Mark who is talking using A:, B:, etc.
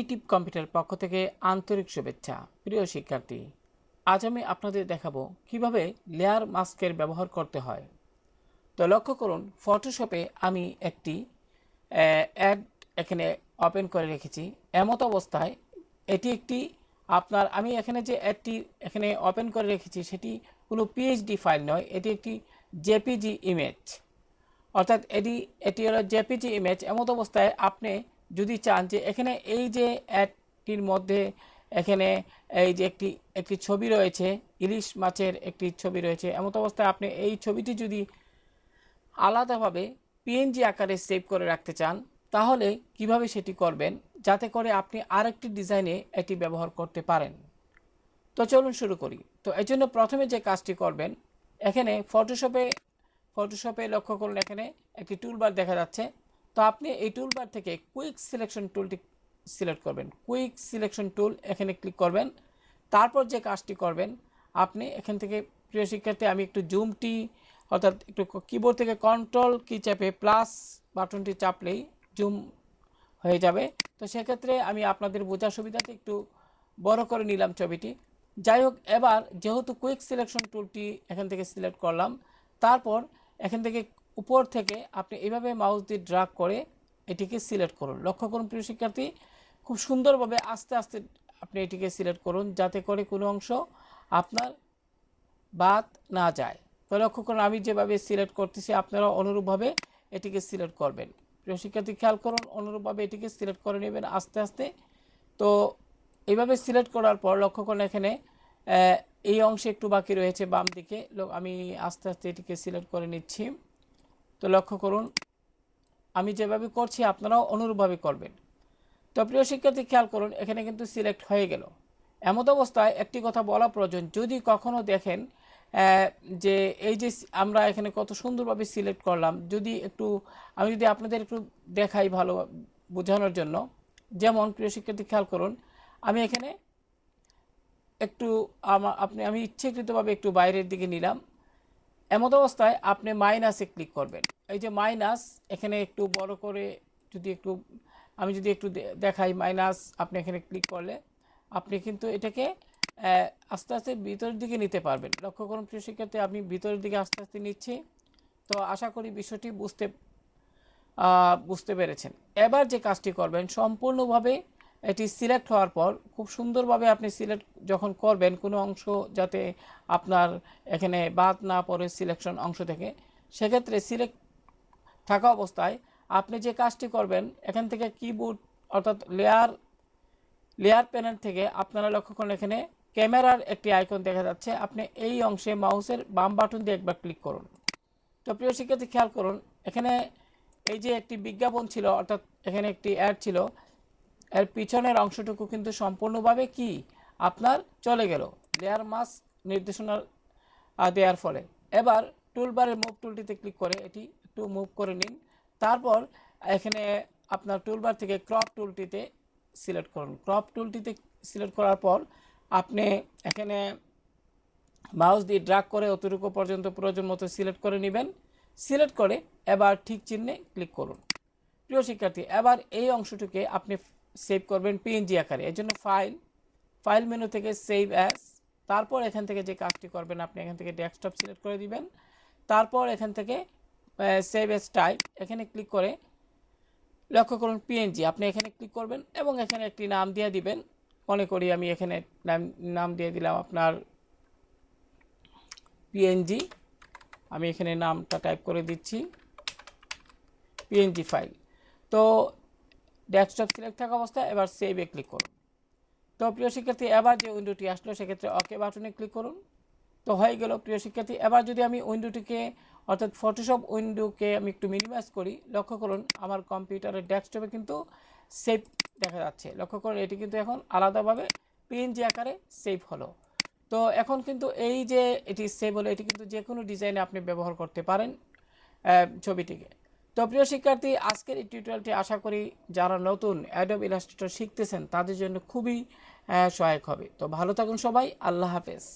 A: Creative computer পক্ষ থেকে আন্তরিক শুভেচ্ছা। প্রিয় শিক্ষার্থী, আজ আমি আপনাদের দেখাবো কিভাবে লেয়ার মাস্কের ব্যবহার করতে হয়। তো লক্ষ্য করুন, ফটোশপে আমি একটি অ্যাড এখানে ওপেন করে রেখেছি। এমত অবস্থায় এটি একটি আমি এখানে যে অ্যাডটি এখানে ওপেন করে রেখেছি সেটি কোনো পিএইচডি ফাইল নয়, এটি একটি জেপিজি ইমেজ। অর্থাৎ এটি হলো জেপিজি ইমেজ। এমত অবস্থায় আপনি যদি চান যে এখানে এই যে অ্যাডটির মধ্যে এখানে এই যে একটি ছবি রয়েছে, ইলিশ মাছের একটি ছবি রয়েছে, এমত অবস্থায় আপনি এই ছবিটি যদি আলাদাভাবে পিএনজি আকারে সেভ করে রাখতে চান, তাহলে কিভাবে সেটি করবেন যাতে করে আপনি আরেকটি ডিজাইনে এটি ব্যবহার করতে পারেন। তো চলুন শুরু করি। তো এই জন্য প্রথমে যে কাজটি করবেন, এখানে ফটোশপে লক্ষ্য করুন, এখানে একটি টুলবার দেখা যাচ্ছে। তো আপনি এই টুলবার থেকে কুইক সিলেকশন টুলটি সিলেক্ট করবেন। কুইক সিলেকশন টুল এখানে ক্লিক করবেন। তারপর যে কাজটি করবেন, আপনি এখান থেকে, প্রিয় শিক্ষার্থী, আমি একটু জুমটি অর্থাৎ একটু কিবোর্ড থেকে কন্ট্রোল কি চেপে প্লাস বাটনটি চাপলেই জুম হয়ে যাবে। তো সেক্ষেত্রে আমি আপনাদের বোঝার সুবিধাতে একটু বড় করে নিলাম ছবিটি। যাই হোক, এবার যেহেতু কুইক সিলেকশন টুলটি এখান থেকে সিলেক্ট করলাম, তারপর এখান থেকে উপর থেকে আপনি এইভাবে মাউস দিয়ে ড্র্যাগ করে এটিকে সিলেক্ট করুন। লক্ষ্য করুন প্রিয় শিক্ষার্থী, খুব সুন্দরভাবে আস্তে আস্তে আপনি এটিকে সিলেক্ট করুন যাতে করে কোনো অংশ আপনার বাদ না যায়। তো লক্ষ্য করুন, আমি যেভাবে সিলেক্ট করতেছি আপনারা অনুরূপভাবে এটিকে সিলেক্ট করবেন। প্রিয় শিক্ষার্থী, খেয়াল করুন, অনুরূপভাবে এটিকে সিলেক্ট করে নেবেন আস্তে আস্তে। তো এইভাবে সিলেক্ট করার পর লক্ষ্য করুন, এখানে এই অংশে একটু বাকি রয়েছে বাম দিকে, আমি আস্তে আস্তে এটিকে সিলেক্ট করে নিচ্ছি। তো লক্ষ্য করুন, আমি যেভাবে করছি আপনারাও অনুরূপভাবে করবেন। তো প্রিয় শিক্ষার্থী, খেয়াল করুন, এখানে কিন্তু সিলেক্ট হয়ে গেল। এমত অবস্থায় একটি কথা বলা প্রয়োজন, যদি কখনো দেখেন যে এই যে আমরা এখানে কত সুন্দরভাবে সিলেক্ট করলাম, আমি যদি আপনাদের একটু দেখাই ভালো বোঝানোর জন্য। যেমন প্রিয় শিক্ষার্থী, খেয়াল করুন, আমি এখানে একটু আমি ইচ্ছাকৃতভাবে একটু বাইরের দিকে নিলাম। এমত অবস্থায় আপনি মাইনাসে ক্লিক করবেন। এই যে মাইনাস, এখানে একটু বড় করে আমি যদি একটু দেখাই, মাইনাস আপনি এখানে ক্লিক করলে আপনি কিন্তু এটাকে আস্তে আস্তে ভিতরের দিকে নিতে পারবেন। লক্ষ্য করুন প্রিয় শিক্ষার্থী, আমি ভিতরের দিকে আস্তে আস্তে নিচ্ছি। তো আশা করি বিষয়টি বুঝতে পেরেছেন। এবার যে কাজটি করবেন, সম্পূর্ণভাবে এটি সিলেক্ট হওয়ার পর খুব সুন্দরভাবে আপনি সিলেক্ট যখন করবেন, কোনো অংশ যাতে আপনার এখানে বাদ না পড়ে সিলেকশন অংশ থেকে, সেক্ষেত্রে সিলেক্ট থাকা অবস্থায় আপনি যে কাজটি করবেন, এখান থেকে কিবোর্ড অর্থাৎ লেয়ার প্যানেল থেকে আপনারা লক্ষ্য করুন, এখানে ক্যামেরার একটি আইকন দেখা যাচ্ছে। আপনি এই অংশে মাউসের বাম বাটন দিয়ে একবার ক্লিক করুন। তো প্রিয় শিক্ষার্থী, খেয়াল করুন, এখানে এই যে একটি বিজ্ঞাপন ছিল, অর্থাৎ এখানে একটি অ্যাড ছিল, এর পিছনের অংশটুকু কিন্তু সম্পূর্ণভাবে কি আপনার চলে গেল লেয়ার মাস্ক নির্দেশনা দেওয়ার ফলে। এবার টুলবারের মুভ টুলটিতে ক্লিক করে এটি একটু মুভ করে নিন। তারপর এখানে আপনার টুলবার থেকে ক্রপ টুলটিতে সিলেক্ট করুন। ক্রপ টুলটিতে সিলেক্ট করার পর আপনি এখানে মাউস দিয়ে ড্র্যাগ করে অতটুকু পর্যন্ত প্রয়োজন মতো সিলেক্ট করে নেবেন। সিলেক্ট করে এবার ঠিক চিহ্নে ক্লিক করুন। প্রিয় শিক্ষার্থী, এবার এই অংশটিকে আপনি সেভ করবেন পিএনজি আকারে। এর জন্য ফাইল মেনু থেকে সেভ অ্যাজ, তারপর এখান থেকে যে কাজটি করবেন, আপনি এখান থেকে ডেস্কটপ সিলেক্ট করে দিবেন। তারপর এখান থেকে সেভ অ্যাজ টাইপ এখানে ক্লিক করে লক্ষ্য করুন পিএনজি আপনি এখানে ক্লিক করবেন এবং এখানে একটি নাম দিয়ে দিবেন। মনে করি আমি এখানে নাম দিয়ে দিলাম আপনার পিএনজি। আমি এখানে নামটা টাইপ করে দিচ্ছি পিএনজি ফাইল। তো ডেস্কটপ সিলেক্ট থাকা অবস্থায় এবার সেভে ক্লিক করুন। তো প্রিয় শিক্ষার্থী, এবার যে উইন্ডোটি আসলো সেক্ষেত্রে ওকে বাটনে ক্লিক করুন। তো হয়ে গেল প্রিয় শিক্ষার্থী। এবার যদি আমি উইন্ডোটিকে অর্থাৎ ফটোশপ উইন্ডোকে আমি একটু মিনিমাইজ করি, লক্ষ্য করুন আমার কম্পিউটারের ডেস্কটপে কিন্তু সেভ দেখা যাচ্ছে। লক্ষ্য করুন, এটি কিন্তু এখন আলাদাভাবে পিএনজি আকারে সেভ হলো। তো এখন কিন্তু এই যে এটি সেভ হলো, এটি কিন্তু যে কোনো ডিজাইনে আপনি ব্যবহার করতে পারেন ছবিটিকে। তো প্রিয় শিক্ষার্থী, আজকের এই টিউটোরিয়ালটি আশা করি যারা নতুন অ্যাডোব ইলাস্ট্রেটর শিখতেছেন তাদের জন্য খুবই সহায়ক হবে। তো ভালো থাকুন সবাই, আল্লাহ হাফেজ।